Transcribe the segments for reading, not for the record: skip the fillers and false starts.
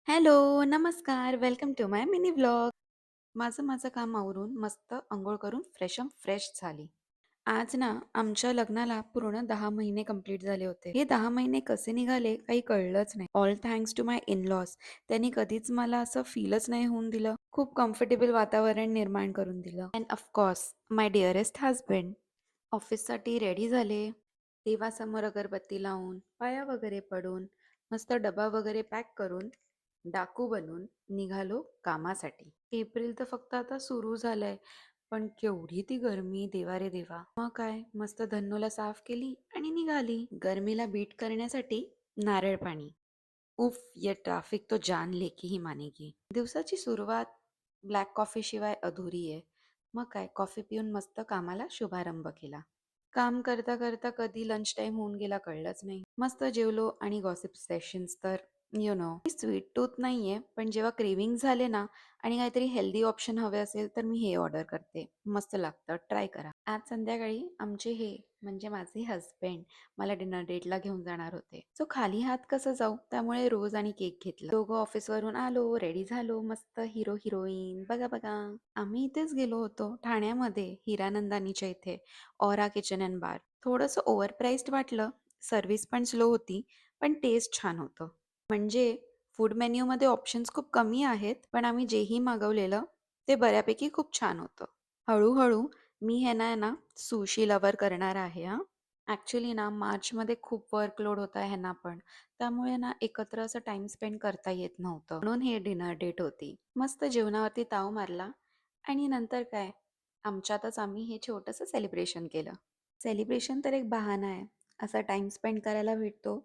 Hello, नमस्कार. Welcome to my mini vlog. माझं काम आवरून मस्त अंघोळ करून फ्रेश झाली. आज ना आमच्या लग्नाला पूर्ण 10 महिने कंप्लीट झाले होते. हे 10 महिने कसे निघाले काही कळलंच नाही. All thanks to my in laws. त्यांनी कधीच मला असं फीलच नाही होऊन दिलं. खूप कम्फर्टेबल वातावरण निर्माण करून दिलं. And of course my dearest husband. ऑफिससाठी रेडी झाले. देवासमोर अगरबत्ती लावून, पाया वगैरे पडून, मस्त डबा वगैरे पॅक करून, डाकू बनून निघालो कामासाठी. एप्रिल तर फक्त आता सुरू झालंय, पण केवढी ती गरमी देवा रे देवा. मग काय मस्त धन्नोला साफ केली आणि निघाली. गरमीला बीट करण्यासाठी नारळ पाणी. उफ, ये ट्रॅफिक तो जान लेके ही मानेगी. दिवसाची सुरुवात ब्लॅक कॉफी शिवाय अधुरी आहे. मग काय कॉफी पिऊन मस्त कामाला शुभारंभ केला. काम करता करता कधी लंच टाइम होऊन गेला कळलंच नाही. मस्त जेवलो आणि गॉसिप सेशन्स तर स्वीट टूथ नाहीये, पण जेव्हा क्रेविंग झाले ना आणि काहीतरी हेल्दी ऑप्शन हवे असेल तर मी हे ऑर्डर करते. मस्त लागतं, ट्राय करा. आज संध्याकाळी आमचे हे म्हणजे माझे हस्बंड मला डिनर डेटला घेऊन जाणार होते. सो खाली हात कसं जाऊ, त्यामुळे रोज आणि केक घेतला. दोघं ऑफिसवरून आलो, रेडी झालो, मस्त हिरो हिरोईन बघा बघा. आम्ही इथेच गेलो होतो ठाण्यामध्ये हिरानंदानीच्या इथे ऑरा किचन अँड बार. थोडंसं ओव्हर प्राइस्ड वाटलं, सर्व्हिस पण स्लो होती, पण टेस्ट छान होतं. म्हणजे फूड मेन्यूमध्ये ऑप्शन्स खूप कमी आहेत, पण आम्ही जेही मागवलेलं ते बऱ्यापैकी खूप छान होतं. हळूहळू मी हे ना सुशी लवर करणार आहे हां. ॲक्च्युली ना मार्चमध्ये खूप वर्कलोड होता ह्यांना पण. त्यामुळे ना एकत्र असं टाइम स्पेंड करता येत नव्हतं. म्हणून हे डिनर डेट होती. मस्त जेवणावरती ताव मारला आणि नंतर काय आमच्यातच आम्ही हे छोटंसं सेलिब्रेशन केलं. सेलिब्रेशन तर एक बहाणा आहे. असा टाइम स्पेंड करायला भेटतो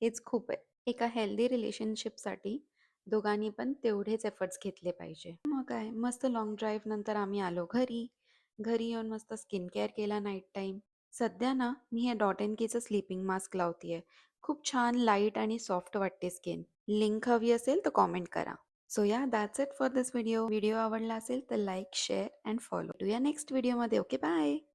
हेच खूप आहे. एका हेल्दी रिलेशनशिपसाठी दोघांनी पण तेवढेच एफर्ट्स घेतले पाहिजे. मग काय मस्त लाँग ड्राईव्ह नंतर आम्ही आलो घरी. घरी येऊन मस्त स्किन केअर केला नाईट टाईम. सध्या ना मी हे डॉट अँड कीचं स्लीपिंग मास्क लावतीये. खूप छान लाईट आणि सॉफ्ट वाटते स्किन. लिंक हवी असेल तर कॉमेंट करा. So yeah that's it for this video. Video आवडला असेल तर like, share and follow. To yeah next व्हिडिओमध्ये. Okay bye.